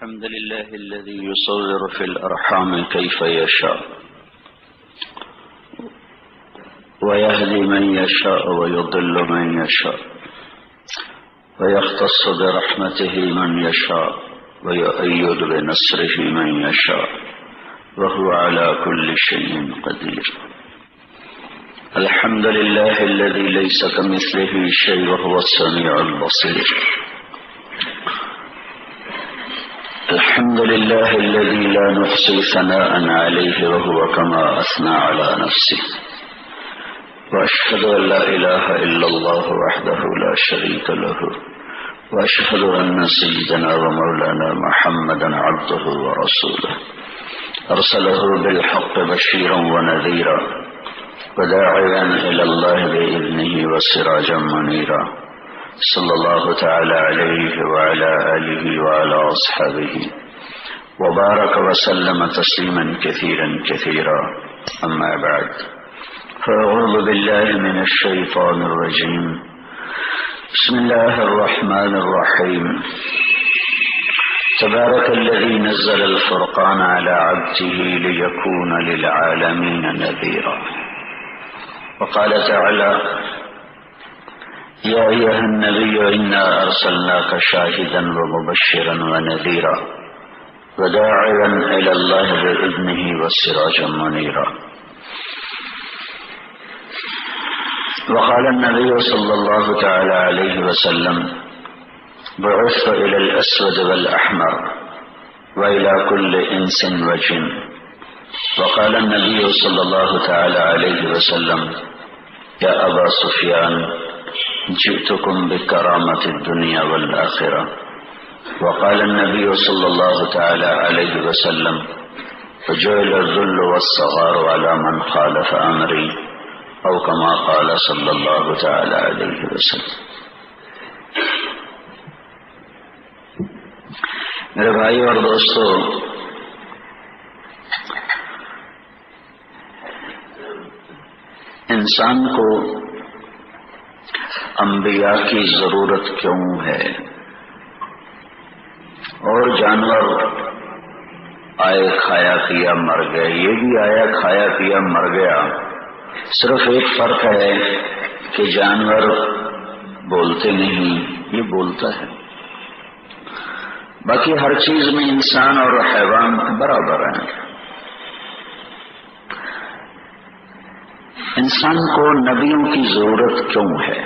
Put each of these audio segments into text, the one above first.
الحمد لله الذي يصور في الأرحام كيف يشاء ويهدي من يشاء ويضل من يشاء ويختص برحمته من يشاء ويؤيد بنصره من يشاء وهو على كل شيء قدير. الحمد لله الذي ليس كمثله شيء وهو السميع البصير. الحمد لله الذي لا نحصي ثناء عليه وهو كما أثنى على نفسه. وأشهد أن لا إله إلا الله وحده لا شريك له وأشهد أن سيدنا ومولانا محمدا عبده ورسوله أرسله بالحق بشيرا ونذيرا وداعيا إلى الله بإذنه وسراجا منيرا. صلى الله تعالى عليه وعلى آله وعلى أصحابه وبارك وسلم تسليما كثيرا كثيرا. أما بعد، فأعوذ بالله من الشيطان الرجيم. بسم الله الرحمن الرحيم. تبارك الذي نزل الفرقان على عبده ليكون للعالمين نذيرا. وقال تعالى: يا أيها النبي إنا أرسلناك شاهدا ومبشرا ونذيرا وداعيا إلى الله بإذنه وسراجا منيرا. وقال النبي صلى الله تعالى عليه وسلم: بعثت إلى الأسود والأحمر وإلى كل إنس وجن. وقال النبي صلى الله تعالى عليه وسلم: يا أبا سفيان جئتكم بكرامة الدنيا والآخرة. وقال النبي صلى الله تعالى عليه وسلم: فجعل الذل والصغار على من خالف أمري، أو كما قال صلى الله تعالى عليه وسلم. میرے بھائی اور دوستو، انسان کو انبیاء کی ضرورت کیوں ہے؟ اور جانور آئے کھایا پیا مر گئے، یہ بھی آیا کھایا پیا مر گیا. صرف ایک فرق ہے کہ جانور بولتے نہیں، یہ بولتا ہے. باقی ہر چیز میں انسان اور حیوان برابر ہیں. انسان کو نبیوں کی ضرورت کیوں ہے؟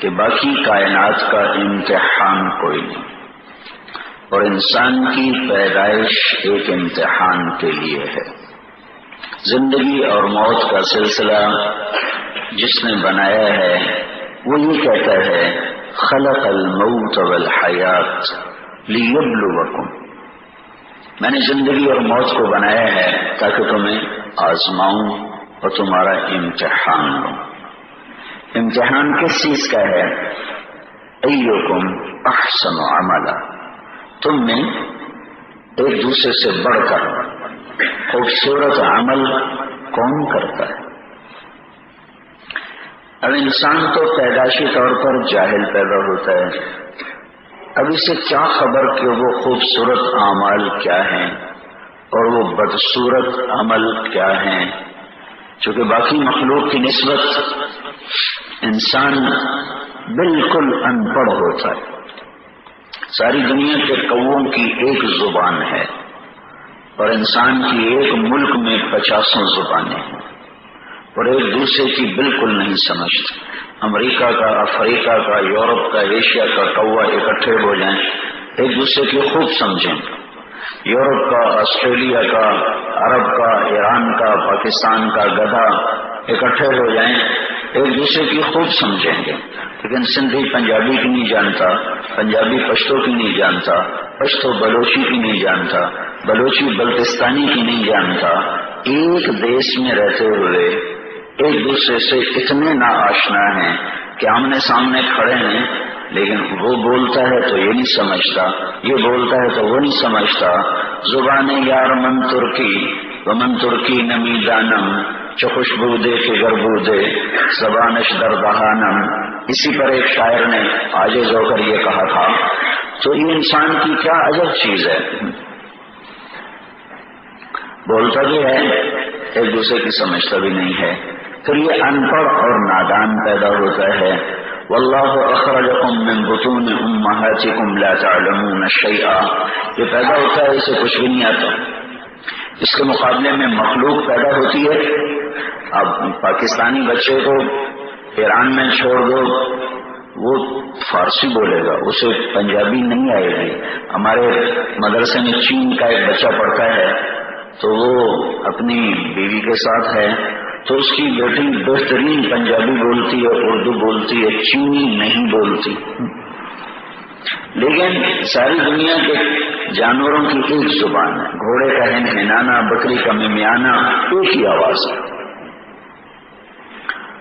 کہ باقی کائنات کا امتحان کوئی نہیں، اور انسان کی پیدائش ایک امتحان کے لیے ہے. زندگی اور موت کا سلسلہ جس نے بنایا ہے وہ یہ کہتا ہے: خلق الموت والحیات لیبلوکم. میں نے زندگی اور موت کو بنایا ہے تاکہ تمہیں آزماؤں اور تمہارا امتحان لوں. امتحان کس چیز کا ہے؟ ایکم احسن عملا. تم میں ایک دوسرے سے بڑھ کر خوبصورت عمل کون کرتا ہے؟ اب انسان تو پیدائشی طور پر جاہل پیدا ہوتا ہے. اب اسے کیا خبر کہ وہ خوبصورت اعمال کیا ہیں اور وہ بدصورت عمل کیا ہیں. چونکہ باقی مخلوق کی نسبت انسان بالکل ان پڑھ ہوتا ہے. ساری دنیا کے کووں کی ایک زبان ہے اور انسان کی ایک ملک میں 50 زبانیں ہیں، اور ایک دوسرے کی بالکل نہیں سمجھتے. امریکہ کا، افریقہ کا، یورپ کا، ایشیا کا کوا اکٹھے ہو جائیں ایک دوسرے کی خوب سمجھیں. یورپ کا، آسٹریلیا کا، عرب کا، ایران کا، پاکستان کا گدھا اکٹھے ہو جائیں ایک دوسرے کی خوب سمجھیں گے. لیکن سندھی پنجابی کی نہیں جانتا، پنجابی پشتو کی نہیں جانتا، پشتو بلوچی کی نہیں جانتا، بلوچی بلتستانی کی نہیں جانتا. ایک دیش میں رہتے ہوئے ایک دوسرے سے اتنے نا آشنا ہیں کہ آمنے سامنے کھڑے ہیں، لیکن وہ بولتا ہے تو یہ نہیں سمجھتا، یہ بولتا ہے تو وہ نہیں سمجھتا. زبان یار من ترکی و من ترکی نمی دانم چو خوشبو دے کے گربو دے زبانش در دہانم. اسی پر ایک شاعر نے عاجز ہو کر یہ کہا تھا تو یہ انسان کی کیا عجب چیز ہے، بولتا بھی ہے ایک دوسرے کی سمجھتا بھی نہیں ہے، پھر یہ ان پڑھ اور نادان پیدا ہوتا ہے۔ واللہ اخرجکم من بطون امہاتکم لا تعلمون شیئا، یہ پیدا ہوتا ہے اسے کچھ بھی نہیں آتا۔ اس کے مقابلے میں مخلوق پیدا ہوتی ہے۔ اب پاکستانی بچے کو ایران میں چھوڑ دو، وہ فارسی بولے گا، اسے پنجابی نہیں آئے گی۔ ہمارے مدرسے میں چین کا ایک بچہ پڑھتا ہے، تو وہ اپنی بیوی کے ساتھ ہے، تو اس کی بیٹی بہترین پنجابی بولتی ہے، اردو بولتی ہے، چینی نہیں بولتی۔ لیکن ساری دنیا کے جانوروں کی ایک زبان ہے، گھوڑے کا ہنہنانا، بکری کا ممیانا، ایک ہی آواز ہے۔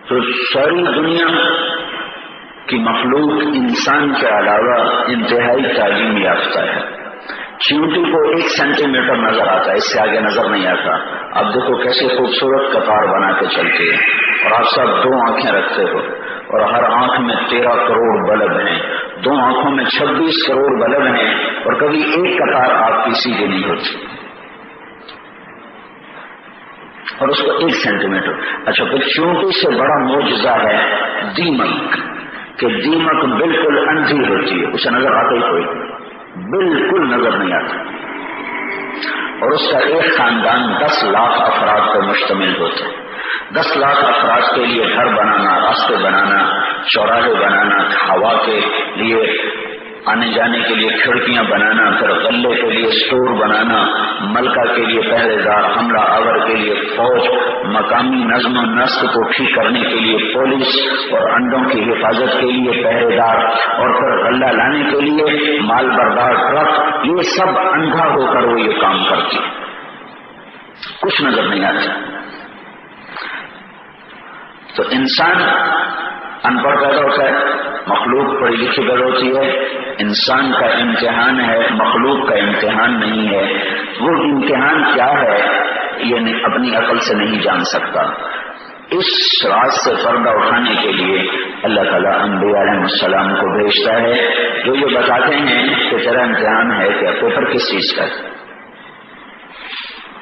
تو ساری دنیا کی مخلوق انسان کے علاوہ انتہائی تعلیم یافتہ ہے۔ چیونٹی کو 1 سینٹی میٹر نظر آتا ہے، اس سے آگے نظر نہیں آتا۔ اب دیکھو کیسے خوبصورت قطار بنا کے چلتی ہے، اور آپ سب 2 آنکھیں رکھتے ہو، اور ہر آنکھ میں 13 کروڑ بلب ہیں، 2 آنکھوں میں 26 کروڑ بلب ہیں، اور کبھی ایک قطار آپ کی سیدھی نہیں ہوتی، اور اس کو 1 سینٹی میٹر۔ اچھا، پھر چیونٹی سے بڑا معجزہ ہے دیمک، کہ دیمک بالکل اندھی ہوتی ہے، اسے نظر آتا ہی کوئی بالکل نظر نہیں آتا، اور اس کا ایک خاندان 10 لاکھ افراد پر مشتمل ہوتا ہے۔ 10 لاکھ افراد کے لیے گھر بنانا، راستے بنانا، چوراہے بنانا، ہوا کے لیے آنے جانے کے لیے کھڑکیاں بنانا، پھر غلے کے لیے اسٹور بنانا، ملکہ کے لیے پہرے دار، حملہ آور کے لیے فوج، مقامی نظم و نسق کو ٹھیک کرنے کے لیے پولیس، اور انڈوں کی حفاظت کے لیے پہرے دار، اور پھر غلہ لانے کے لیے مال بردار ٹرک، یہ سب اندھا ہو کر وہ یہ کام کرتی، کچھ نظر نہیں آتا۔ تو انسان ان پڑھ پیدا ہوتا ہے، مخلوق پڑھی لکھی پیدا ہوتی ہے۔ انسان کا امتحان ہے، مخلوق کا امتحان نہیں ہے۔ وہ امتحان کیا ہے یہ اپنی عقل سے نہیں جان سکتا۔ اس راز سے پردہ اٹھانے کے لیے اللہ تعالیٰ انبیاء علیہ السلام کو بھیجتا ہے، جو یہ بتاتے ہیں کہ تیرا امتحان ہے کہ پیپر کس چیز کا ہے،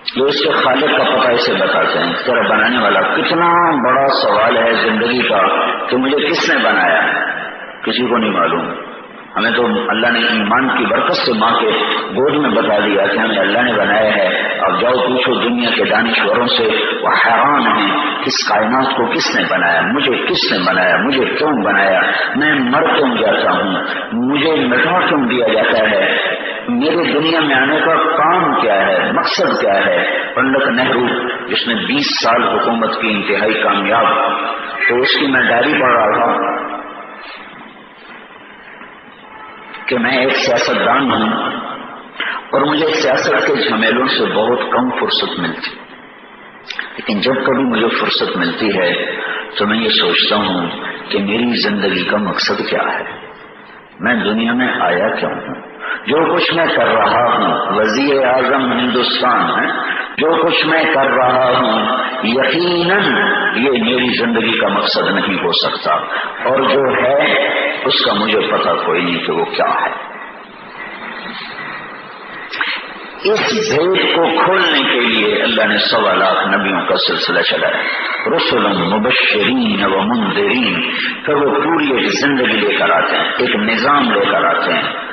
جو اس کے خالق کا پتہ اسے بتاتے ہیں۔ تیرا بنانے والا، کتنا بڑا سوال ہے زندگی کا کہ مجھے کس نے بنایا، کسی کو نہیں معلوم۔ ہمیں تو اللہ نے ایمان کی برکت سے ماں کے گود میں بتا دیا کہ ہمیں اللہ نے بنایا ہے۔ اب جاؤ پوچھو دنیا کے دانشوروں سے، وہ حیران ہیں اس کائنات کو کس نے بنایا، مجھے کس نے بنایا، مجھے کیوں بنایا، میں مر کیوں جاتا ہوں، مجھے مٹا کیوں دیا جاتا ہے، میرے دنیا میں آنے کا کام کیا ہے، مقصد کیا ہے۔ پنڈت نہرو جس نے 20 سال حکومت کی انتہائی کامیاب، تو اس کی میں ڈائری پڑھ رہا تھا کہ میں ایک سیاستدان ہوں اور مجھے سیاست کے جھمیلوں سے بہت کم فرصت ملتی، لیکن جب کبھی مجھے فرصت ملتی ہے تو میں یہ سوچتا ہوں کہ میری زندگی کا مقصد کیا ہے، میں دنیا میں آیا کیوں ہوں۔ جو کچھ میں کر رہا ہوں، وزیر اعظم ہندوستان ہے، جو کچھ میں کر رہا ہوں یقیناً یہ میری زندگی کا مقصد نہیں ہو سکتا، اور جو ہے اس کا مجھے پتہ کوئی نہیں کہ وہ کیا ہے۔ اس بھید کو کھولنے کے لیے اللہ نے 1.25 لاکھ نبیوں کا سلسلہ چلایا، رسل مبشرین و منذرین، پھر وہ پوری ایک زندگی لے کر آتے ہیں، ایک نظام لے کر آتے ہیں۔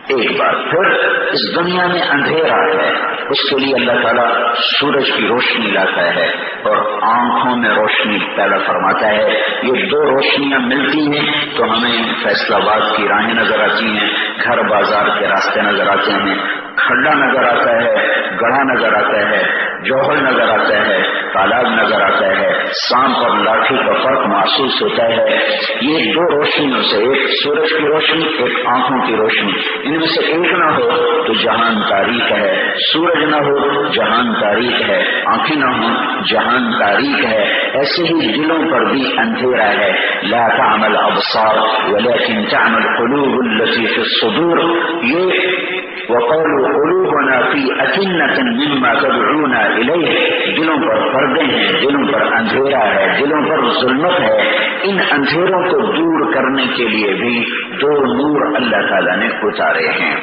ایک بار پھر اس دنیا میں اندھیرا ہے، اس کے لیے اللہ تعالیٰ سورج کی روشنی لاتا ہے اور آنکھوں میں روشنی پیدا فرماتا ہے۔ یہ 2 روشنیاں ملتی ہیں تو ہمیں فیصل آباد کی راہیں نظر آتی ہیں، گھر بازار کے راستے نظر آتے ہیں، کھڈا نظر آتا ہے، گڑھا نظر آتا ہے، جوہر نظر آتا ہے، تالاب نظر آتا ہے، سانپ اور لاٹھی کا فرق محسوس ہوتا ہے۔ یہ 2 روشنیوں سے، ایک سورج کی روشنی، ایک آنکھوں کی روشنی، ان میں سے ایک نہ ہو تو جہان تاریک ہے۔ سورج نہ ہو جہان تاریک ہے، آنکھیں نہ ہوں جہان تاریک ہے۔ ایسے ہی دلوں پر بھی اندھیرا ہے۔ لا تعمل ابصار ولكن تعمل قلوب التي في الصدور، یہ وقالوا قلوبنا فی اکنۃ مما تدعونا الیہ، دلوں پر پردے ہیں، دلوں پر اندھیرا ہے، دلوں پر ظلمت ہے۔ ان اندھیروں کو دور کرنے کے لیے بھی دو نور اللہ تعالیٰ نے اتارے ہیں۔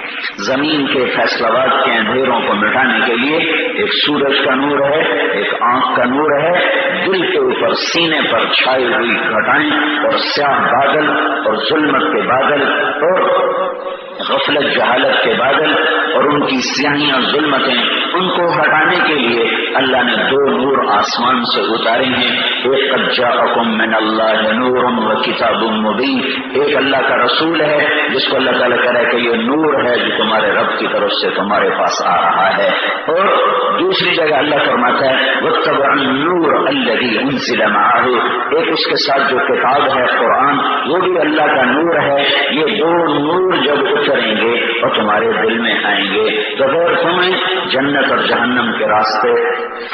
زمین کے فیصلات کے اندھیروں کو مٹانے کے لیے ایک سورج کا نور ہے، ایک آنکھ کا نور ہے، دل کے اوپر سینے پر چھائی ہوئی گھٹائیں اور سیاہ بادل اور ظلمت کے بادل اور غفلت جہالت کے بادل اور ان کی سیاہیاں ظلمتیں، ان کو ہٹانے کے لیے اللہ نے دو نور آسمان سے اتارے ہیں۔ ایک قد جاءکم من اللہ نور و کتاب مبین، ایک اللہ کا رسول ہے جس کو اللہ تعالیٰ کہہ رہا ہے کہ یہ نور ہے جو تمہارے رب کی طرف سے تمہارے پاس آ رہا ہے۔ اور دوسری جگہ اللہ فرماتا ہے واتبعوا النور الذی انزل معہ، ایک اس کے ساتھ جو کتاب ہے قرآن، وہ بھی اللہ کا نور ہے۔ یہ دو نور جب اتریں گے اور تمہارے دل میں آئیں گے تو اگر تمہیں جنت اور جہنم کے راستے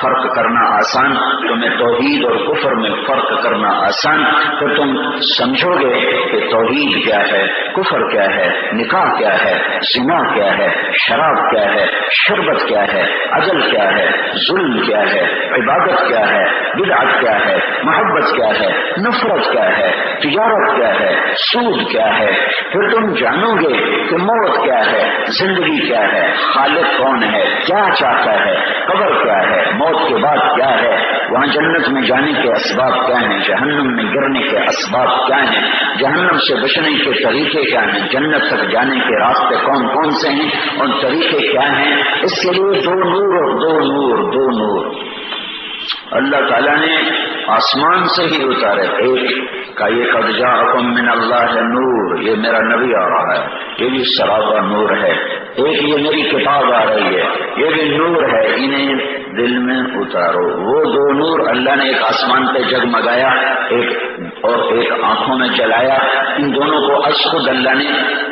فرق کرنا آسان، تمہیں توحید اور کفر میں فرق کرنا آسان، تو تم سمجھو گے کہ توحید کیا ہے، کفر کیا ہے، نکاح کیا ہے، زنا کیا ہے، شراب کیا ہے، شربت کیا ہے، عدل کیا ہے، ظلم کیا ہے، عبادت کیا ہے، بدعت کیا ہے، محبت کیا ہے، نفرت کیا ہے، تجارت کیا ہے، سود کیا ہے۔ پھر تم جانو گے کہ موت کیا ہے، زندگی کیا ہے، خالق کون ہے، کیا چاہتا ہے، قبر کیا ہے، موت کے بعد کیا ہے، وہاں جنت میں جانے کے اسباب کیا ہیں، جہنم میں گرنے کے اسباب کیا ہیں، جہنم سے بچنے کے طریقے کیا ہیں، جنت تک جانے کے راستے کون کون سے ہیں، اور طریقے کیا ہیں۔ اس کے لیے دو نور اور دو نور، دو نور اللہ تعالیٰ نے آسمان سے ہی اتارے۔ ایک کا یہ قد جاءکم من اللہ نور، یہ میرا نبی آ رہا ہے، یہ بھی سراپا نور ہے۔ ایک یہ میری کتاب آ رہی ہے، یہ بھی نور ہے، انہیں دل میں اتارو۔ وہ دو نور اللہ نے ایک آسمان پہ جگمگایا، ایک اور ایک آنکھوں میں جلایا۔ ان دونوں کو از خود اللہ نے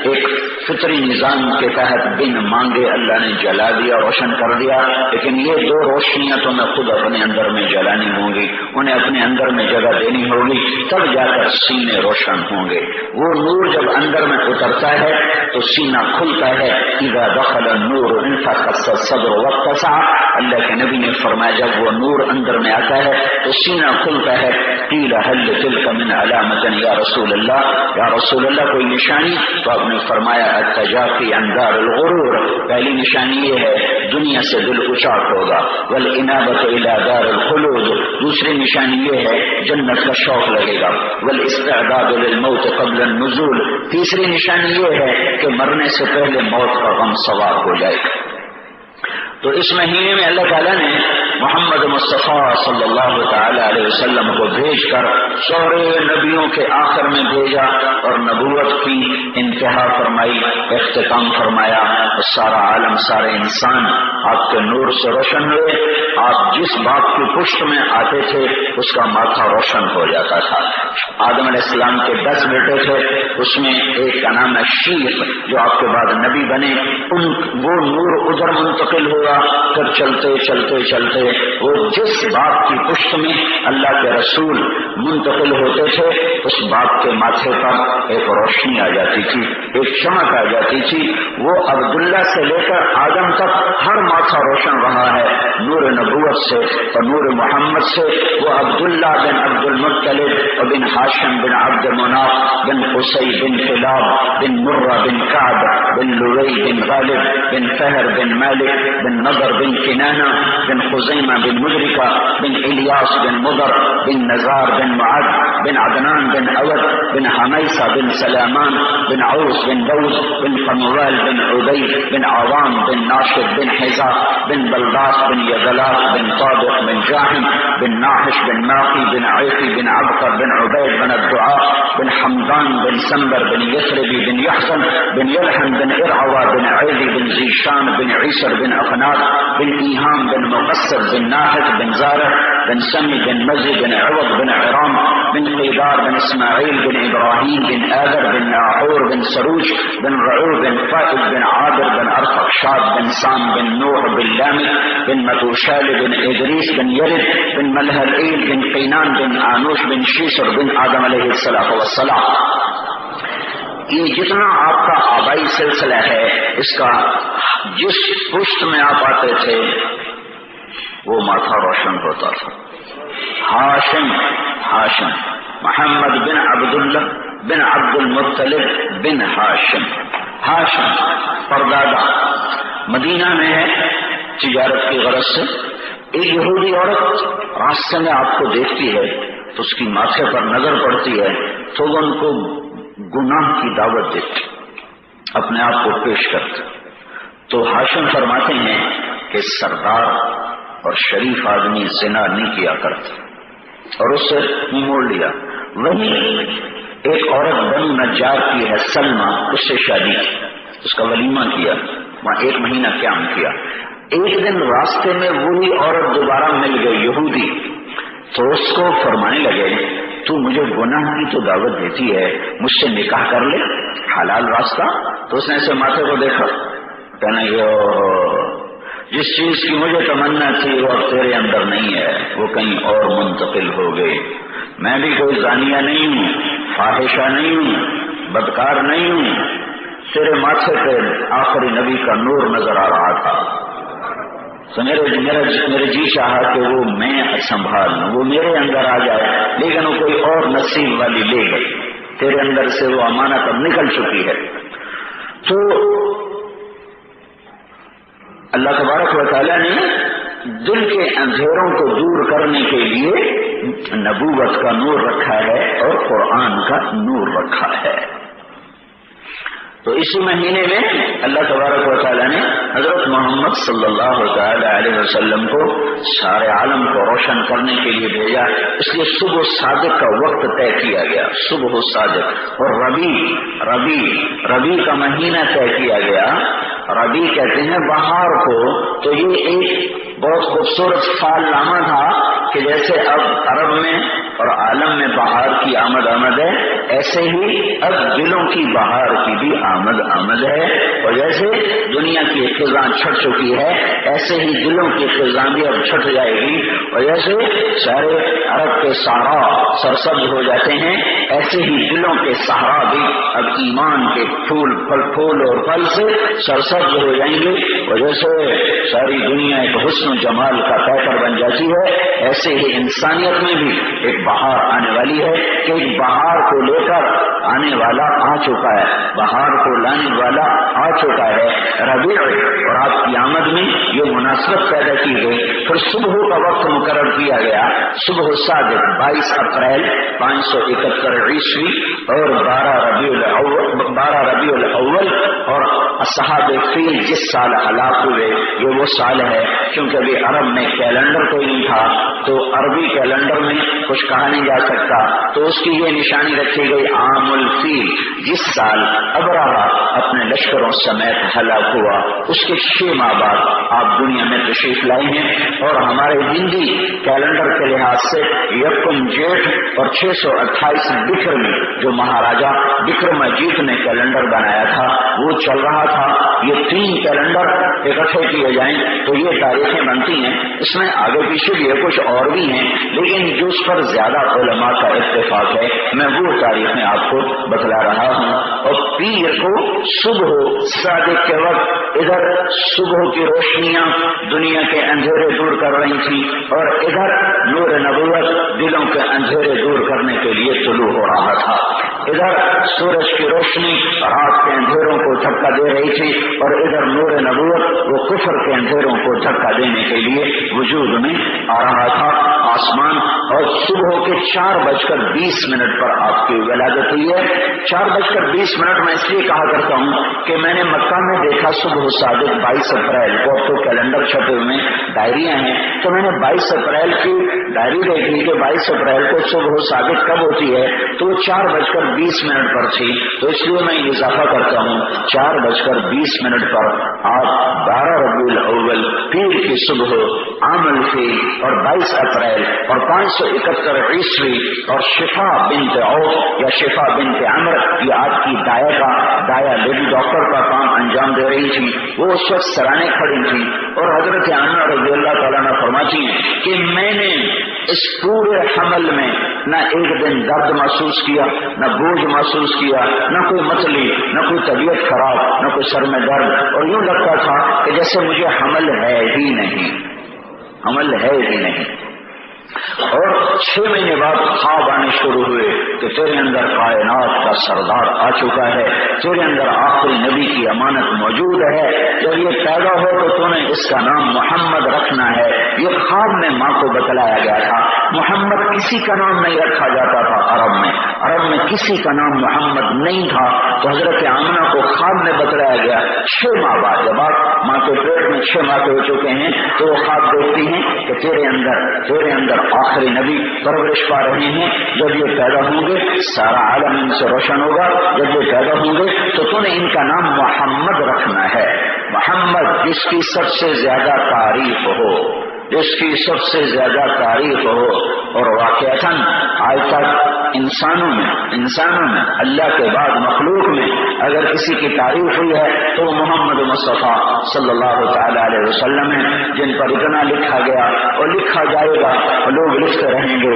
ایک فطری نظام کے تحت بن مانگے اللہ نے جلا دیا، روشن کر دیا۔ لیکن یہ دو روشنیاں تو میں خود اپنے اندر میں جلانی ہوں گی، انہیں اپنے اندر میں جگہ دینی ہوگی، تب جا کر سینے روشن ہوں گے۔ وہ نور جب اندر میں اترتا ہے تو سینہ کھلتا ہے۔ اذا دخل النور انفخ الصدر واتسع، اللہ کے نبی نے فرمایا جب وہ نور اندر میں آتا ہے تو سینہ کھلتا ہے۔ قیل هل تلك من علامة یا رسول اللہ، یا رسول اللہ کوئی نشانی؟ تو آپ نے فرمایا التجافی عن دار الغرور، پہلی نشانی یہ ہے دنیا سے دل اچاٹ ہوگا، والانابة الى دار الخلود، دوسری نشانی یہ ہے جنت کا شوق لگے گا، والاستعداد للموت قبل النزول، تیسری نشانی یہ ہے کہ مرنے سے پہلے موت کا غم سوار ہو جائے گا۔ تو اس مہینے میں اللہ تعالیٰ نے محمد مصطفیٰ صلی اللہ تعالی علیہ وسلم کو بھیج کر سورے نبیوں کے آخر میں بھیجا اور نبوت کی انتہا فرمائی، اختتام فرمایا۔ سارا عالم، سارے انسان آپ کے نور سے روشن ہوئے۔ آپ جس بات کی پشت میں آتے تھے اس کا ماتھا روشن ہو جاتا تھا۔ آدم علیہ السلام کے 10 بیٹے تھے، اس میں ایک کا نام ہے شیخ جو آپ کے بعد نبی بنے، وہ نور ادھر منتقل ہوا۔ پھر چلتے چلتے چلتے وہ جس بات کی پشت میں اللہ کے رسول منتقل ہوتے تھے اس بات کے ماتھے پر ایک روشنی آ جاتی تھی، ایک چمک آ جاتی تھی۔ وہ عبداللہ سے لے کر آدم تک ہر ماتھا روشن رہا ہے نور نبوت سے اور نور محمد سے۔ وہ عبداللہ بن عبد المطلب اور بن ہاشم بن عبد مناف بن قصی بن کلاب بن مرہ بن کعب بن لوی بن غالب بن فہر بن مالک بن نضر بن کنانہ بن خزیمہ بن مدرکہ بن الیاس بن مضر بن نزار بن معد بن عدنان بن اود بن حمیسہ بن سلامان بن عوس بن دود بن قموال بن عبید بن عوام بن ناشد بن حزا بن بلداس بن یغلاس بن طابق بن جاہم بن ناحش بن ماقی بن عیقی بن عبقر بن عبید بن الدعاء بن حمدان بن سنبر بن یثربی بن یحزن بن یلحم بن ارعوا بن عیدی بن زیشان بن عیسر بن اقناط بن ایہام بن مقصد بن ناحق بن زارع بن سمی بن مزی بن عوض بن عرام بن قیدار بن اسماعیل بن ابراہیم بن آذر بن ناحور بن سروج بن رعو بن فائد بن عابر بن ارفقشاد بن سام بن نوح بن لامک بن متوشال بن ادریس بن یرد بن ملہلئیل بن قینان بن آنوش بن شیسر بن آدم علیہ السلام یہ جتنا آپ کا آبائی سلسلہ ہے اس کا جس پشت میں آپ آتے تھے وہ ماتھا روشن ہوتا تھا. ہاشم محمد بن عبداللہ بن عبد المطلب بن ہاشم پردادا مدینہ میں ہے تجارت کی غرض سے. ایک یہودی عورت راستے میں آپ کو دیکھتی ہے تو اس کی ماتھے پر نظر پڑتی ہے تو وہ ان کو گناہ کی دعوت دیتی، اپنے آپ کو پیش کرتے. تو ہاشم فرماتے ہیں کہ سردار اور شریف آدمی زنا نہیں کیا کرتا اور اس سے موڑ لیا. وہی ایک عورت بنو نجار کی ہے سلمہ، اس سے شادی کی، اس کا ولیمہ کیا، وہاں 1 مہینہ قیام کیا. ایک دن راستے میں وہی عورت دوبارہ مل گئی یہودی، تو اس کو فرمانے لگے تو مجھے گناہ کی تو دعوت دیتی ہے، مجھ سے نکاح کر لے، حلال راستہ. تو اس نے ایسے ماتھے کو دیکھا، کہنا یہ جس چیز کی مجھے تمنا تھی وہ اب تیرے اندر نہیں ہے، وہ کہیں اور منتقل ہو گئی. میں بھی کوئی زانیہ نہیں ہوں، فاحشہ نہیں ہوں، بدکار نہیں ہوں. تیرے ماتھے پہ آخری نبی کا نور نظر آ رہا تھا، تو میرے جی چاہا کہ وہ میں سنبھال لوں، وہ میرے اندر آ جائے، لیکن وہ کوئی اور نصیب والی لے گئی. تیرے اندر سے وہ امانت اب نکل چکی ہے. تو اللہ تبارک و تعالیٰ نے دل کے اندھیروں کو دور کرنے کے لیے نبوت کا نور رکھا ہے اور قرآن کا نور رکھا ہے. تو اسی مہینے میں اللہ تبارک و تعالیٰ نے حضرت محمد صلی اللہ تعالی علیہ وسلم کو سارے عالم کو روشن کرنے کے لیے بھیجا. اس لیے صبح صادق کا وقت طے کیا گیا، صبح صادق. اور ربیع کا مہینہ طے کیا گیا. ربیع کہتے ہیں بہار کو. تو یہ ایک بہت خوبصورت فعال نامہ تھا کہ جیسے اب عرب میں اور عالم میں بہار کی آمد ہے، ایسے ہی اب دلوں کی بہار کی بھی آمد ہے. اور جیسے دنیا کی خزاں چھٹ چکی ہے ایسے ہی دلوں کی خزاں بھی اب چھٹ جائے گی. اور جیسے سارے عرب کے صحرا سرسبز ہو جاتے ہیں ایسے ہی دلوں کے صحرا بھی اب ایمان کے پھول اور پھل سے سرسبز ہو جائیں گے. اور جیسے ساری دنیا ایک حسن و جمال کا پیکر بن جاتی ہے ایسے ہی انسانیت میں بھی ایک بہار آنے والی ہے کہ ایک بہار کو لے کر آنے والا آ چکا ہے، بہار کو لانے والا آ چکا ہے ربیع. اور آپ کی آمد میں یہ مناسبت پیدا کی گئی. پھر صبح کا وقت مقرر کیا گیا، صبح صادق 22 اپریل 571 عیسوی اور 12 ربیع الاول. اور اصحاب فیل جس سال ہلاک ہوئے یہ وہ سال ہے، کیونکہ ابھی عرب میں کیلنڈر کوئی نہیں تھا تو عربی کیلنڈر میں کچھ کہا نہیں جا سکتا، تو اس کی یہ نشانی رکھی گئی عام الفیل، جس سال ابرہہ اپنے لشکروں سمیت ہلاک ہوا اس کے 6 ماہ بعد آپ دنیا میں تشریف لائے ہیں. اور ہمارے ہندی کیلنڈر کے لحاظ سے یکم جیٹھ اور 628 بکر میں جو مہاراجا بکرمجیت نے کیلنڈر بنایا تھا وہ چل رہا تھا. یہ 3 کیلنڈر اکٹھے کیے جائیں تو یہ تاریخیں بنتی ہیں. اس میں آگے پیچھے بھی ہے، کچھ اور بھی ہیں، لیکن جو اس پر زیادہ علماء کا اتفاق ہے میں وہ تاریخیں آپ کو بتلا رہا ہوں. اور پیر کو صبح صادق کے وقت ادھر صبح کی روشنیاں دنیا کے اندھیرے دور کر رہی تھی اور ادھر نور نبوت دلوں کے اندھیرے دور کرنے کے لیے طلوع ہو رہا تھا. ادھر سورج کی روشنی رات کے اندھیروں کو دھکا دے رہی تھی اور ادھر نور نبوت وہ کفر کے اندھیروں کو دھکا دینے کے لیے وجود میں آ رہا تھا. آسمان اور صبح کے 4:20 پر آپ کی ولادت ہوئی ہے. 4:20 میں اس لیے کہا کرتا ہوں کہ میں نے مکہ میں دیکھا صبح صادق 22 اپریل کو. تو کیلنڈر چھپے ہوئے ڈائریاں ہیں تو میں نے 22 اپریل کی ڈائری دیکھی کہ 22 اپریل کو صبح صادق کب ہوتی ہے تو وہ 4:20 پر تھی. تو اس لیے میں اضافہ کرتا ہوں 4:20 پر آپ 12 ربیع الاول پیر کی صبح عام الفیل اور 22 اپریل اور 571 عیسوی اور شفا بنت عوف یا شفا بنت عمر یہ آپ کی دایا لیڈی ڈاکٹر کا کام انجام دے رہی تھی، وہ اس وقت سرانے کھڑی تھی اور حضرت آمنہ رضی اللہ تعالیٰ نے فرماتی کہ میں نے اس پورے حمل میں نہ ایک دن درد محسوس کیا، نہ بوجھ محسوس کیا، نہ کوئی متلی، نہ کوئی طبیعت خراب، نہ کوئی سر میں درد، اور یوں لگتا تھا کہ جیسے مجھے حمل ہے ہی نہیں۔ اور 6 مہینے بعد خواب آنے شروع ہوئے کہ تیرے اندر کائنات کا سردار آ چکا ہے، تیرے اندر آخری نبی کی امانت موجود ہے، جب یہ پیدا ہو تو تو نے اس کا نام محمد رکھنا ہے۔ یہ خواب میں ماں کو بتلایا گیا تھا۔ محمد کسی کا نام نہیں رکھا جاتا تھا عرب میں کسی کا نام محمد نہیں تھا، تو حضرت آمنہ کو خواب میں بتلایا گیا 6 ماہ بعد، جب آپ ماں کے پیٹ میں 6 ماہ کے ہو چکے ہیں تو وہ خواب دیکھتی ہیں کہ تیرے اندر آخری نبی پرورش پا رہے ہیں، جب یہ پیدا ہوں گے سارا عالم ان سے روشن ہوگا، جب یہ پیدا ہوں گے تو تو نے ان کا نام محمد رکھنا ہے، محمد جس کی سب سے زیادہ تعریف ہو، اور واقعتاً آج تک انسانوں میں اللہ کے بعد مخلوق میں اگر کسی کی تعریف ہوئی ہے تو وہ محمد مصطفیٰ صلی اللہ تعالی علیہ وسلم ہے، جن پر اتنا لکھا گیا اور لکھا جائے گا اور لوگ لکھتے رہیں گے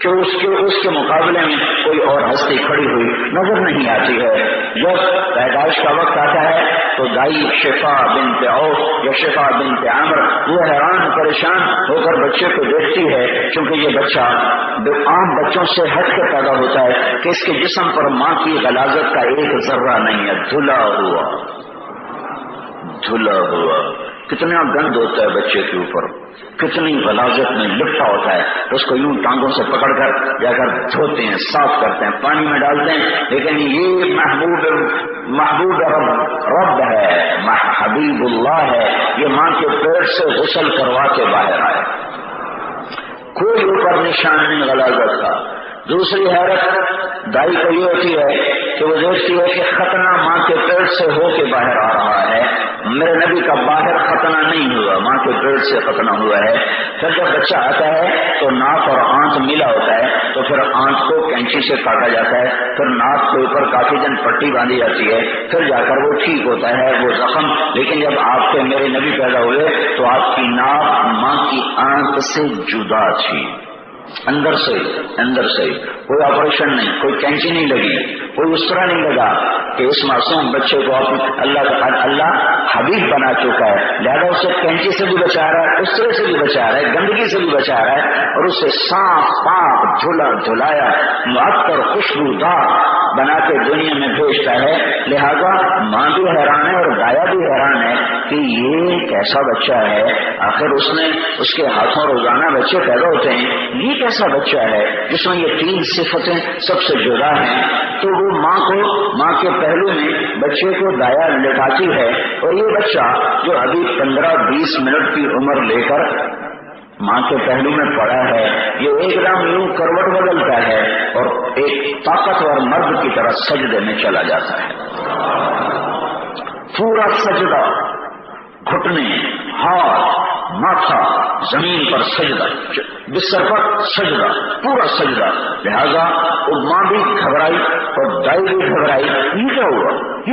کہ اس کے مقابلے میں کوئی اور ہستی کھڑی ہوئی نظر نہیں آتی ہے۔ جب پیدائش کا وقت آتا ہے تو دائی شفا بنت عوف یا شفا بنت عمر وہ حیران پریشان ہو کر بچے کو دیکھتی ہے، کیونکہ یہ بچہ عام بچوں سے ہٹ کے پیدا ہوتا ہے کہ اس کے جسم پر ماں کی غلاظت کا ایک ذرہ نہیں ہے، دھلا ہوا کتنا گند ہوتا ہے بچے کے اوپر، کتنی غلاظت میں لپٹا ہوتا ہے، اس کو یوں ٹانگوں سے پکڑ کر جا کر دھوتے ہیں، صاف کرتے ہیں، پانی میں ڈالتے ہیں، لیکن یہ محبوب رب ہے، حبیب اللہ ہے، یہ ماں کے پیٹ سے غسل کروا کے باہر آئے، کوئی اوپر نشان نہیں غلاظت کا۔ دوسری حیرت دائی کو یہ ہوتی ہے کہ وہ دیکھتی ہے کہ ختنہ ماں کے پیٹ سے ہو کے باہر آ رہا ہے، میرے نبی کا باہر ختنہ نہیں ہوا، ماں کے پیٹ سے ختنہ ہوا ہے۔ پھر جب بچہ آتا ہے تو ناک اور آنت ملا ہوتا ہے، تو پھر آنت کو کینچی سے کاٹا جاتا ہے، پھر ناک کے اوپر کافی دن پٹی باندھی جاتی ہے، پھر جا کر وہ ٹھیک ہوتا ہے وہ زخم۔ لیکن جب آپ کے میرے نبی پیدا ہوئے تو آپ کی ناک ماں کی آنت سے جدا تھی، اندر سے کوئی آپریشن نہیں، کوئی کینچی نہیں لگی، کوئی اس طرح نہیں لگا کہ اس معصوم بچے کو اللہ حبیب بنا چکا ہے، لہذا اسے کینچی سے بھی بچا رہا ہے، اس طرح سے بھی بچا رہا ہے، گندگی سے بھی بچا رہا ہے، اور اسے صاف پاک دھلایا معطر خوشبودار بنا کے دنیا میں بھیجتا ہے۔ لہذا ماں بھی حیران ہے اور دایا بھی حیران ہے کہ یہ کیسا بچہ ہے، آخر اس کے ہاتھوں روزانہ بچے پیدا ہوتے ہیں، یہ کیسا بچہ ہے جس میں یہ 3 صفتیں سب سے جدا ہیں۔ تو وہ ماں کے پہلو میں بچے کو دایا لٹاتی ہے، اور یہ بچہ جو ابھی 15-20 منٹ کی عمر لے کر ماں کے پہلو میں پڑا ہے، یہ ایک دم یوں کروٹ بدلتا ہے اور ایک طاقتور مرد کی طرح سجدے میں چلا جاتا ہے، پورا سجدہ، گھٹنے، ہاتھ، ماتھا زمین پر سجدہ، بستر پر سجدہ، پورا سجدہ۔ لہذا ماں بھی گھبرائی اور دائی بھی گھبرائی، یہ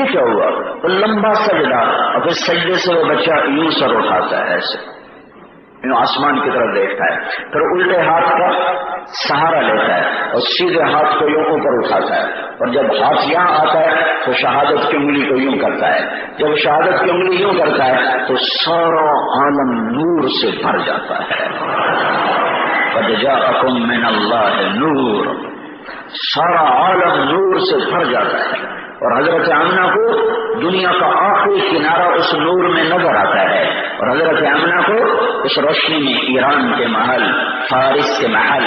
کیا ہوا؟ تو لمبا سجدہ، اور پھر سجدے سے وہ بچہ یوں سر اٹھاتا ہے، ایسے آسمان کی طرف دیکھتا ہے، پھر الٹے ہاتھ کا سہارا لیتا ہے اور سیدھے ہاتھ کو یوں اوپر اٹھاتا ہے، اور جب ہاتھ یہاں آتا ہے تو شہادت کی انگلی کو یوں کرتا ہے، جب شہادت کی انگلی یوں کرتا ہے تو سارا عالم نور سے بھر جاتا ہے، قد جاءکم من اللہ نور، سارا عالم نور سے بھر جاتا ہے، اور حضرت آمنہ کو دنیا کا آخری کنارہ اس نور میں نظر آتا ہے، اور حضرت آمنہ کو اس روشنی میں ایران کے محل، فارس کے محل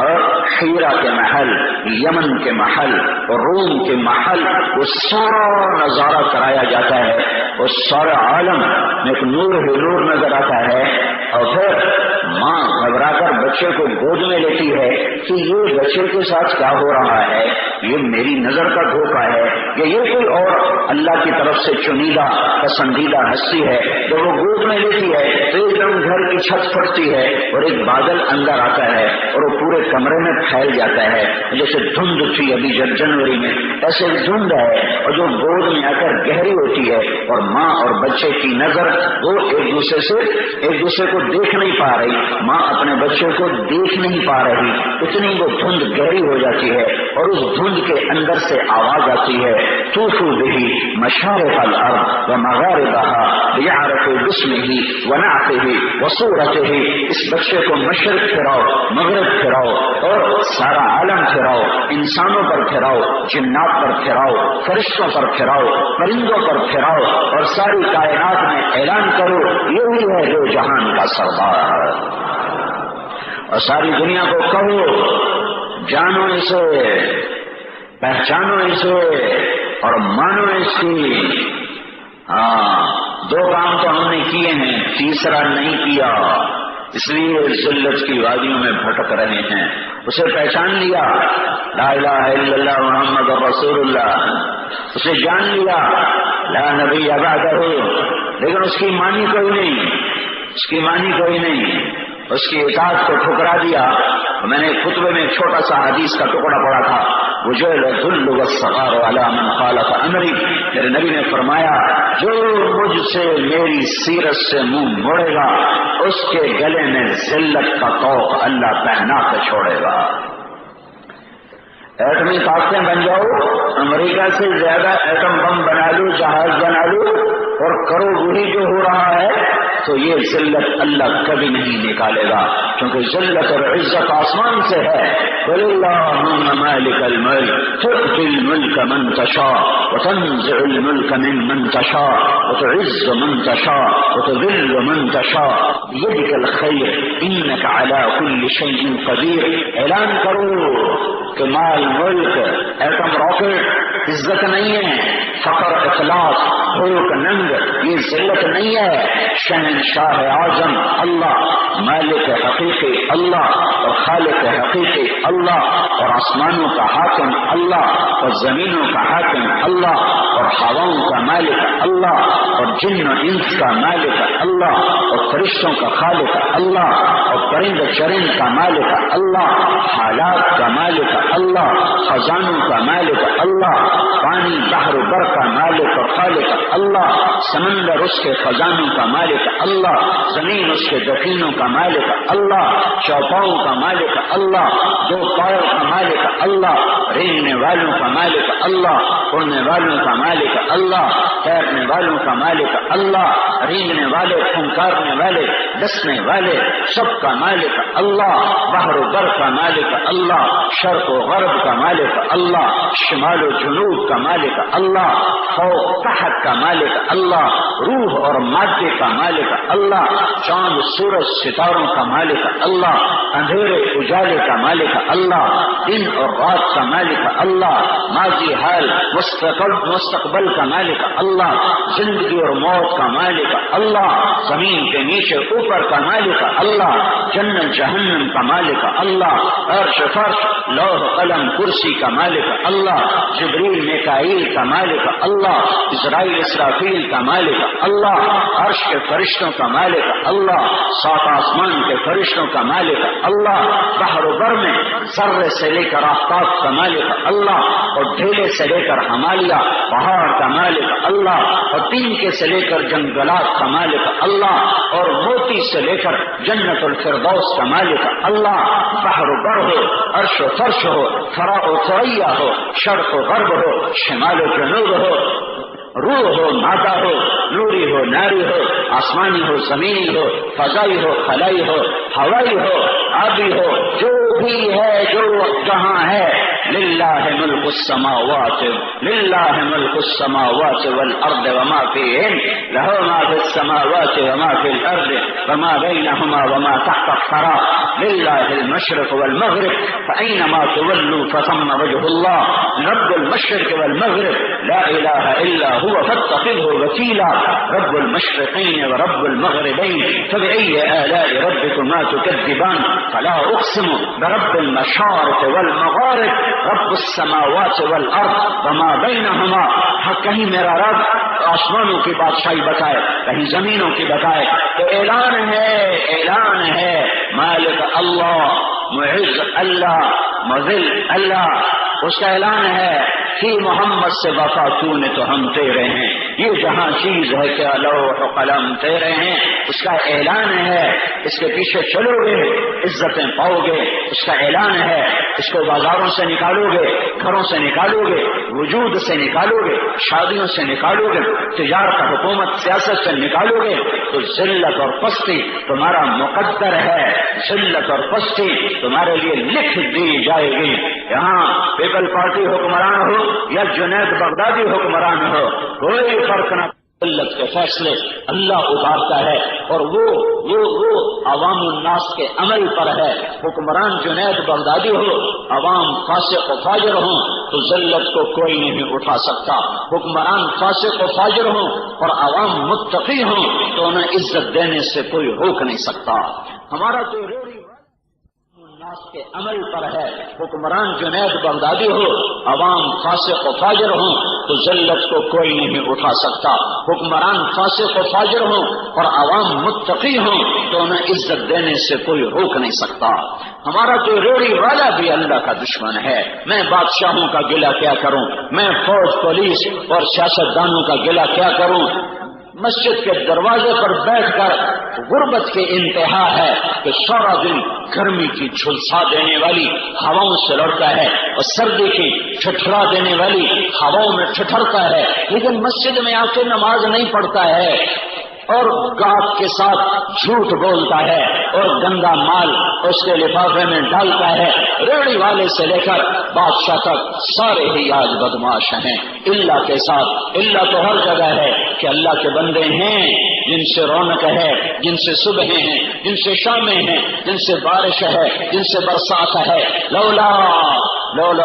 اور حیرہ کے محل، یمن کے محل اور روم کے محل، وہ سارا نظارہ کرایا جاتا ہے، اور سارا عالم میں ایک نور ہی نور نظر آتا ہے، اور پھر ماں گھبرا کر بچے کو گود میں لیتی ہے کہ یہ بچے کے ساتھ کیا ہو رہا ہے، یہ میری نظر کا دھوکہ ہے، یا یہ کوئی اور اللہ کی طرف سے چنیدہ پسندیدہ ہستی ہے جب وہ گود میں لیتی ہے تو ایک دم گھر کی چھت پھٹتی ہے اور ایک بادل اندر آتا ہے اور وہ پورے کمرے میں پھیل جاتا ہے، جیسے دھند تھی ابھی جنوری میں ایسے دھند ہے، اور جو گود میں آ کر گہری ہوتی ہے اور ماں اور بچے کی نظر وہ ایک دوسرے کو دیکھ نہیں پا رہی، ماں اپنے بچے کو دیکھ نہیں پا رہی، اتنی وہ دھند گہری ہو جاتی ہے اور اس دھند کے اندر سے آواز آتی ہے طوفوا به مشارق الارض ومغاربها ليعرفوا باسمه ونعته وصورته، اس بچے کو مشرق پھراؤ مغرب پھراؤ اور سارا عالم پھراؤ، انسانوں پر پھراؤ، جنات پر پھراؤ، فرشتوں پر پھراؤ، پرندوں پر پھراؤ اور ساری کائنات میں اعلان کرو یہی ہے جو جہان کا سردار، اور ساری دنیا کو کہو جانو اسے، پہچانو اسے اور مانو اس کی۔ دو کام تو ہم نے کیے ہیں، تیسرا نہیں کیا، اس لیے ذلت کی وادیوں میں بھٹک رہے ہیں۔ اسے پہچان لیا، لا الہ الا اللہ محمد رسول اللہ، اسے جان لیا لا نبی بعدہ، لیکن اس کی مانی کوئی نہیں، اس کی اطاعت کو ٹھکرا دیا۔ میں نے خطبے میں ایک چھوٹا سا حدیث کا ٹکڑا پڑھا تھا، وجعل الذل والصغار علی من خالف امری، میرے نبی نے فرمایا جو مجھ سے میری سیرت سے منہ موڑے گا اس کے گلے میں ذلت کا طوق اللہ پہنا کے چھوڑے گا۔ ایٹمی طاقتیں بن جاؤ، امریکہ سے زیادہ ایٹم بم بنا لو، جہاز بنا لو اور کرو وہی جو ہو رہا ہے، تو یہ ذلت اللہ کبھی نہیں نکالے گا، کیونکہ ذلت اور عزت آسمان سے ہے۔ قل اللہم مالک الملک تؤتی الملک من تشاء وتنزع الملک ممن تشاء وتعز من تشاء وتذل من تشاء بیدک الخیر انک علی کل شیء قدیر۔ اعلان کرو کہ مال، ملک، ایٹم راکٹ عزت نہیں ہے، فقر، اخلاص، خلق، ننگ یہ ذلت نہیں ہے۔ شہنشاہ اعظم اللہ، مالک حقیقی اللہ اور خالق حقیقی اللہ، اور آسمانوں کا حاکم اللہ اور زمینوں کا حاکم اللہ، اور ہواؤں کا مالک اللہ اور جن و انس کا مالک اللہ، اور فرشتوں کا خالق اللہ، اور پرند چرند کا مالک اللہ، حالات کا مالک اللہ، خزانوں کا مالک اللہ، پانی بحر بر کا مالک اور خالق اللہ، سمندر اس کے خزانوں کا مالک اللہ، زمین اس کے دفینوں کا مالک اللہ، چوپاؤں کا مالک اللہ، دو پاؤں کا مالک اللہ، رینگنے والوں کا مالک اللہ، اڑنے والوں کا مالک اللہ، تیرنے والوں کا مالک اللہ، رینگنے والے، پھنکارنے والے، ڈسنے والے سب کا مالک اللہ، بحر و بر کا مالک اللہ، شرق و غرب کا مالک اللہ، شمال و جنوب کا مالک اللہ، فوق تحت کا مالک اللہ، روح اور مادے کا مالک اللہ، چاند سورج ستاروں کا مالک اللہ، اندھیرے اجالے کا مالک اللہ، دن اور رات کا مالک اللہ، ماضی حال مستقبل کا مالک اللہ، زندگی اور موت کا مالک اللہ، زمین کے نیچے اوپر کا مالک اللہ، جنت جہنم کا مالک اللہ، عرش فرش لوح قلم کرسی کا مالک اللہ، جبریل میکائیل کا مالک اللہ، اسرائیل اسرافیل کا مالک اللہ، عرش کے فرشتوں کا مالک اللہ، سات آسمان کے فرشتوں کا مالک اللہ، بحر و بر میں ذرے سے لے کر آفتاب کا مالک اللہ، اور ڈھیلے سے لے کر ہمالیہ پہاڑ کا مالک اللہ، اور تینکے سے لے کر جنگلات کا مالک اللہ، اور موتی سے لے کر جنت الفردوس کا مالک اللہ، بحر و بر ہو، عرش و فرش ہو، ثرا و ثریا ہو، شرق و غرب ہو، شمال و جنوب ہو، روح ہو، مادہ ہو، نوری ہو، ناری ہو، آسمانی ہو، زمینی ہو، فضائی ہو، خلائی ہو، ہوائی ہو، آبی ہو، جو بھی ہے جو جہاں ہے، للہ ملک السماوات والارض وما فیہن، لہ ما فی السماوات وما فی الارض وما بینہما وما تحت الثری، للہ المشرق والمغرب فأینما تولوا فثم وجہ اللہ، رب المشرق والمغرب لا الہ الا هو فاتخذه وکیلا، رب المشرقین ورب المغربین فبأي آلاء ربكما تكذبان، فلا اقسم برب المشارق والمغارب رب السماوات والارض وما بینہما، کہیں میرا رب آسمانوں کی بادشاہی بتائے، کہیں زمینوں کی بتائے، تو اعلان ہے مالک اللہ، معز اللہ، مذل اللہ، اس کا اعلان ہے کہ محمد سے وفا تو نے تو ہم تیرے ہیں، یہ جہاں چیز ہے کہ لوح و قلم تیرے ہیں، اس کا اعلان ہے، اس کے پیچھے چلو گے عزتیں پاؤ گے، اس کا اعلان ہے، اس کو بازاروں سے نکالو گے، گھروں سے نکالو گے، وجود سے نکالو گے، شادیوں سے نکالو گے، تجارت، حکومت، سیاست سے نکالو گے تو ذلت اور پستی تمہارا مقدر ہے، ذلت اور پستی تمہارے لیے لکھ دی جائے گی۔ یہاں پیپل پارٹی حکمران ہو یا جنید بغدادی حکمران ہو، کوئی فرق نہ، ذلت کے فیصلے اللہ اتارتا ہے، اور وہ عوام الناس کے عمل پر ہے۔ حکمران جنید بغدادی ہو، عوام فاسق و فاجر ہوں تو ذلت کو کوئی نہیں اٹھا سکتا، حکمران فاسق و فاجر ہوں اور عوام متقی ہوں تو انہیں عزت دینے سے کوئی روک نہیں سکتا۔ ہمارا تو روڑی الناس کے عمل پر ہے، حکمران جنید بغدادی ہو، عوام فاسق و فاجر ہوں تو ذلت کو کوئی نہیں اٹھا سکتا، حکمران فاسق و فاجر ہوں اور عوام متقی ہوں تو انہیں عزت دینے سے کوئی روک نہیں سکتا۔ ہمارا تو ریڑھی والا بھی اللہ کا دشمن ہے، میں بادشاہوں کا گلہ کیا کروں، میں فوج، پولیس اور سیاستدانوں کا گلہ کیا کروں۔ مسجد کے دروازے پر بیٹھ کر غربت کی انتہا ہے کہ سارا دن گرمی کی جھلسا دینے والی ہواؤں سے لڑتا ہے اور سردی کی ٹھٹھرا دینے والی ہواؤں میں ٹھٹھرتا ہے، لیکن مسجد میں آ کے نماز نہیں پڑھتا ہے اور گاہک کے ساتھ جھوٹ بولتا ہے اور گندا مال اس کے لفافے میں ڈالتا ہے۔ ریڑھی والے سے لے کر بادشاہ تک سارے ہی آج بدماش ہیں، اللہ کے ساتھ۔ اللہ تو ہر جگہ ہے کہ اللہ کے بندے ہیں جن سے رونق ہے، جن سے صبح ہیں، جن سے شامیں ہیں، جن سے بارش ہے، جن سے برسات ہے۔ لولا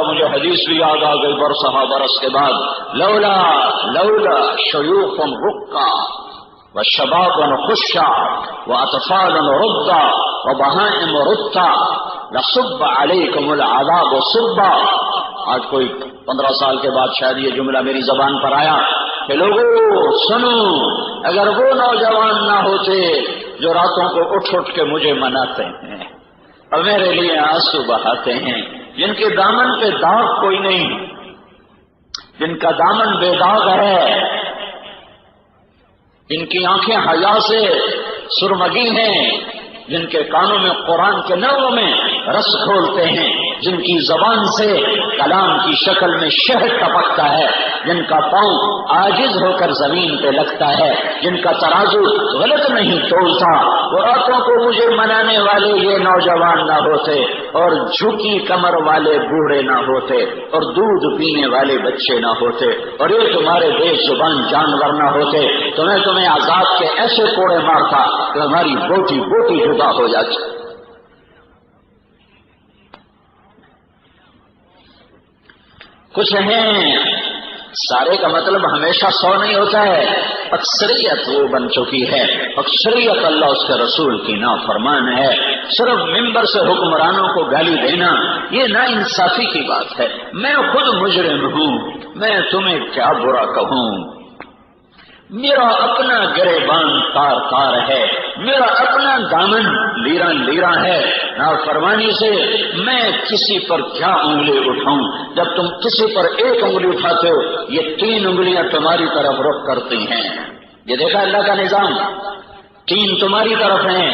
مجھے حدیث بھی یاد آ گئی برسہ برس کے بعد، لولا شیوخ رقا وشباب خشا واطفال ردا وبہائم ردا لصب علیکم العذاب صبا۔ آج کوئی 15 سال کے بعد شاید یہ جملہ میری زبان پر آیا کہ لوگوں سنو، اگر وہ نوجوان نہ ہوتے جو راتوں کو اٹھ کے مجھے مناتے ہیں اور میرے لیے آنسو بہاتے ہیں، جن کے دامن پہ داغ کوئی نہیں، جن کا دامن بے داغ ہے، جن کی آنکھیں حیا سے سرمگی ہیں، جن کے کانوں میں قرآن کے نغموں میں رس کھولتے ہیں، جن کی زبان سے کلام کی شکل میں شہد ٹپکتا ہے، جن کا پاؤں عاجز ہو کر زمین پہ لگتا ہے، جن کا ترازو غلط نہیں تولتا، وہ راتوں کو مجھے منانے والے یہ نوجوان نہ ہوتے اور جھکی کمر والے بوڑھے نہ ہوتے اور دودھ پینے والے بچے نہ ہوتے اور یہ تمہارے بے زبان جانور نہ ہوتے تو میں تمہیں عذاب کے ایسے کوڑے مارتا کہ ہماری بوٹی بوٹی جدا ہو جاتی۔ کچھ ہیں، سارے کا مطلب ہمیشہ 100 نہیں ہوتا ہے، اکثریت وہ بن چکی ہے، اکثریت اللہ اس کے رسول کی نافرمان ہے۔ صرف ممبر سے حکمرانوں کو گالی دینا یہ نا انصافی کی بات ہے۔ میں خود مجرم ہوں، میں تمہیں کیا برا کہوں، میرا اپنا گریبان تار تار ہے، میرا اپنا دامن لیرا لیرا ہے، نافرمانی سے میں کسی پر کیا انگلی اٹھاؤں؟ جب تم کسی پر ایک انگلی اٹھاتے ہو یہ 3 انگلیاں تمہاری طرف رخ کرتی ہیں۔ یہ دیکھا اللہ کا نظام، 3 تمہاری طرف ہیں،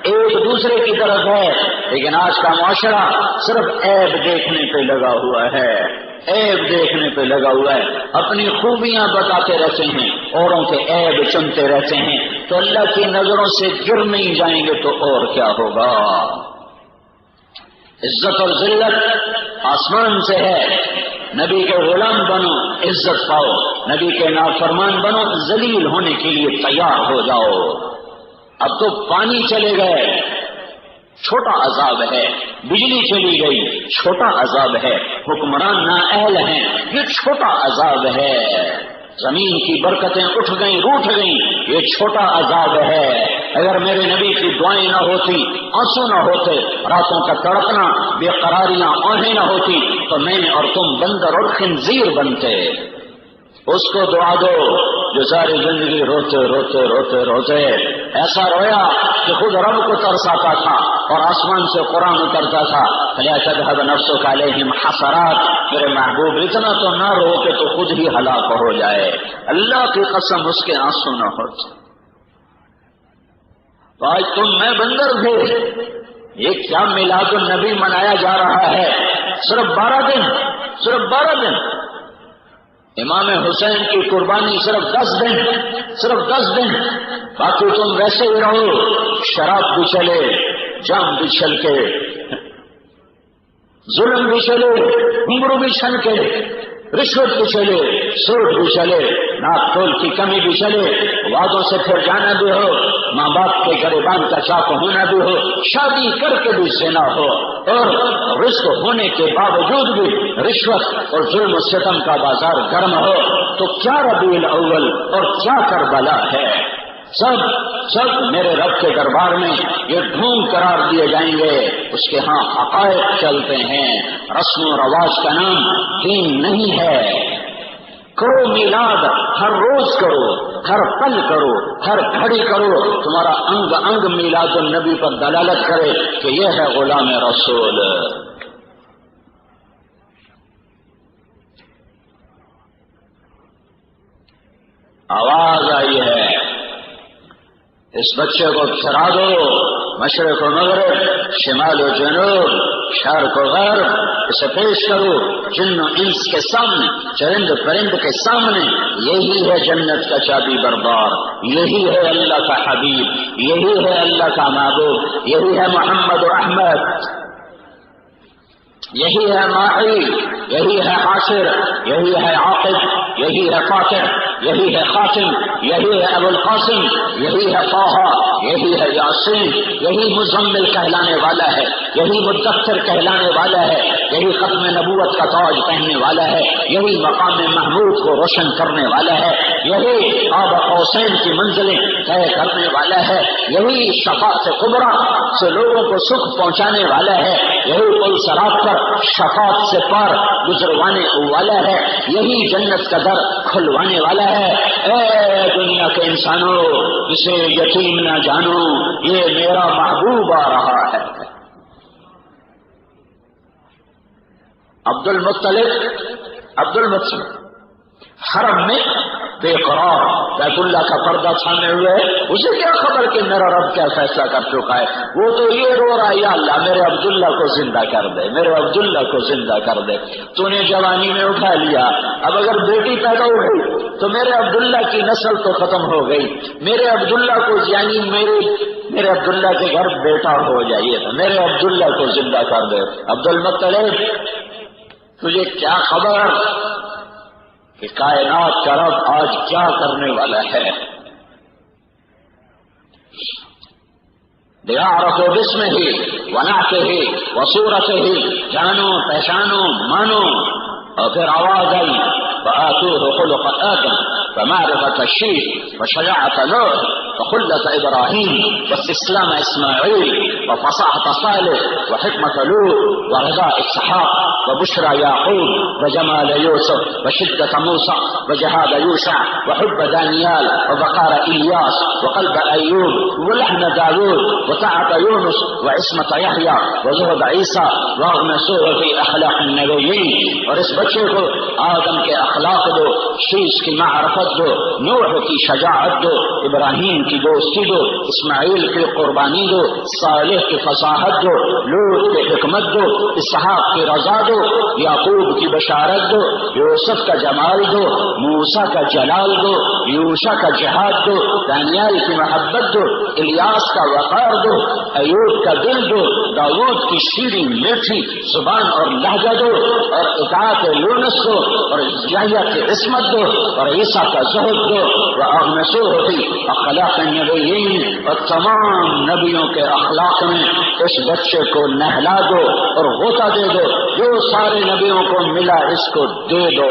ایک دوسرے کی طرف ہے، لیکن آج کا معاشرہ صرف عیب دیکھنے پہ لگا ہوا ہے، عیب دیکھنے پہ لگا ہوا ہے، اپنی خوبیاں بتاتے رہتے ہیں، اوروں کے عیب چنتے رہتے ہیں، تو اللہ کی نظروں سے گر نہیں جائیں گے تو اور کیا ہوگا؟ عزت اور ذلت آسمان سے ہے، نبی کے غلام بنو عزت پاؤ، نبی کے نافرمان بنو ذلیل ہونے کے لیے تیار ہو جاؤ۔ اب تو پانی چلے گئے، چھوٹا عذاب ہے، بجلی چلی گئی، چھوٹا عذاب ہے، حکمران نااہل ہیں، یہ چھوٹا عذاب ہے، زمین کی برکتیں اٹھ گئیں روٹھ گئیں، یہ چھوٹا عذاب ہے۔ اگر میرے نبی کی دعائیں نہ ہوتی، آنسو نہ ہوتے، راتوں کا تڑپنا، بے قراریاں آہیں نہ ہوتی، تو میں اور تم بندر اور خنزیر بنتے۔ اس کو دعا دو جو ساری زندگی روتے روتے روتے روتے ایسا رویا کہ خود رب کو ترس آتا تھا اور آسمان سے قرآن اترتا تھا، فَلَا تَذْهَبْ نَفْسُكَ عَلَيْهِمْ حَسَرَاتٍ۔ میرے محبوب اتنا تو نہ رو کہ تو خود ہی ہلاک ہو جائے، اللہ کی قسم اس کے آنسو نہ ہوتے۔ تو آج تم میں بندر تھے، یہ کیا میلاد النبی منایا جا رہا ہے؟ صرف 12 دن، صرف 12 دن۔ امام حسین کی قربانی صرف 10 دن، صرف 10 دن۔ باقی تم ویسے ہی رہو، شراب بھی چلے، جام بھی چھلکے، ظلم بھی چلے، گھنگرو بھی چھلکے، رشوت بھی چلے، سود بھی چلے، ناپ تول کی کمی بھی چلے، وعدوں سے پھر جانا بھی ہو، ماں باپ کے گریبان کا چاک ہونا بھی ہو، شادی کر کے بھی زنا ہو، اور رزق ہونے کے باوجود بھی رشوت اور ظلم و ستم کا بازار گرم ہو، تو کیا ربیع الاول اور کیا کربلا ہے؟ سب میرے رب کے دربار میں یہ ڈھونگ قرار دیے جائیں گے، اس کے ہاں حقائق چلتے ہیں۔ رسم و رواج کا نام دین نہیں ہے۔ کرو میلاد، ہر روز کرو، ہر پل کرو، ہر گھڑی کرو، تمہارا انگ انگ میلاد النبی پر دلالت کرے کہ یہ ہے غلام رسول۔ آواز آئی ہے، اس بچے کو پھرا دو، مشرق و مغرب، شمال و جنوب، شرق و غرب، اسے پیش کرو جن و انس کے سامنے، چرند پرند کے سامنے۔ یہی ہے جنت کا چابی بردار، یہی ہے اللہ کا حبیب، یہی ہے اللہ کا محبوب، یہی ہے محمد و احمد، یہی ہے ماہی، یہی ہے حاشر، یہی ہے عاقب، یہی ہے فاتح، یہی ہے خاتم، یہی ہے ابو القاسم، یہی ہے طٰہٰ، یہی ہے یاسین، یہی مزمل کہلانے والا ہے، یہی مدثر کہلانے والا ہے، یہی ختم نبوت کا تاج پہننے والا ہے، یہی مقام محمود کو روشن کرنے والا ہے، یہی قاب قوسین کی منزلیں طے کرنے والا ہے، یہی شفاعت کبریٰ سے لوگوں کو سکھ پہنچانے والا ہے، یہی پل صراط پر شفاعت سے پار گزروانے والا ہے، یہی جنت کا در کھلوانے والا ہے۔ اے دنیا کے انسانوں، اسے یتیم نہ جانو، یہ میرا محبوب آ رہا ہے۔ عبد المطلب حرم میں بے قرار، بیت اللہ کا پردہ چھانے ہوئے ہے، اسے کیا خبر کہ میرا رب کیا فیصلہ کر چکا ہے؟ وہ تو یہ رو رہا ہے، یا اللہ میرے عبداللہ کو زندہ کر دے، میرے عبداللہ کو زندہ کر دے۔ تو نے جوانی میں اٹھا لیا، اب اگر بیٹی پیدا ہو گئی تو میرے عبداللہ کی نسل تو ختم ہو گئی، میرے عبداللہ کو یعنی میرے عبداللہ کے گھر بیٹا ہو جائیے تو میرے عبداللہ کو زندہ کر دے۔ عبد المطلب تجھے کیا خبر کہ کائنات کا رب آج کیا کرنے والا ہے؟ دیارت و بسم ہی ونعت ہی وصورت ہی، جانو پہچانو مانو۔ اور پھر آواز آئی فآتوه خلق آدم فمعرفة الشيخ وشجاعة نوح وخلة إبراهيم واستسلام إسماعيل وفصاحة صالح وحكمة لوط ورضاء إسحاق وبشرى يعقوب وجمال يوسف وشدة موسى وجهاد يوشع وحب دانيال وبقار إلياس وقلب أيوب ولحن داود وطاعة يونس وعصمة يحيى وزهد عيسى رغم سوء في أخلاق النبيين۔ اور اس بچے کو آدم کے اخلاق دو، شیش کی معرفت دو، نوح کی شجاعت دو، ابراہیم کی دوستی دو، اسماعیل کی قربانی دو، صالح کی فصاحت دو، لوط کی حکمت دو، اسحاق کی رضا دو، یعقوب کی بشارت دو، یوسف کا جمال دو، موسیٰ کا جلال دو، یوشع کا جہاد دو، دانیال کی محبت دو، الیاس کا وقار دو، ایوب کا دل دو، داود کی شیریں میٹھی زبان اور لہجہ دو، اور اطاعت یونس دو، اور یحییٰ کی عصمت دو، اور عیسیٰ کا زہد دو، وَأَغْمَسُوهُ فِي أَخْلَاقِ النَّبِيِّينَ، اور تمام نبیوں کے اخلاق میں اس بچے کو نہلا دو اور غوطہ دے دو، جو سارے نبیوں کو ملا اس کو دے دو۔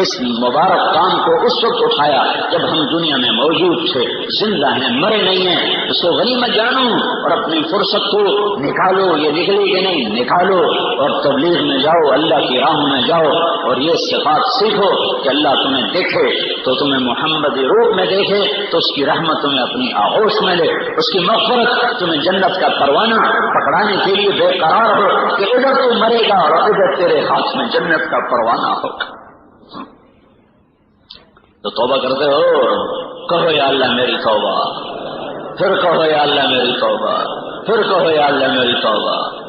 اس مبارک کام کو اس وقت اٹھایا جب ہم دنیا میں موجود تھے، زندہ ہیں، مرے نہیں ہیں، اس کو غنیمت جانو اور اپنی فرصت کو نکالو. یہ نکلے کہ نہیں، نکالو اور تبلیغ میں جاؤ، اللہ کی راہ میں جاؤ اور یہ صفات سیکھو کہ اللہ تمہیں دیکھے تو تمہیں محمد روپ میں دیکھے تو اس کی رحمت تمہیں اپنی آغوش میں لے، اس کی مغفرت تمہیں جنت کا پروانہ پکڑانے کے لیے بے قرار ہو کہ ادھر تو مرے گا اور ادھر تیرے ہاتھ میں جنت کا پروانہ ہوگا. تو توبہ کرتے ہو، کہو یا اللہ میری توبہ، پھر کہو یا اللہ میری توبہ، پھر کہو یا اللہ میری توبہ.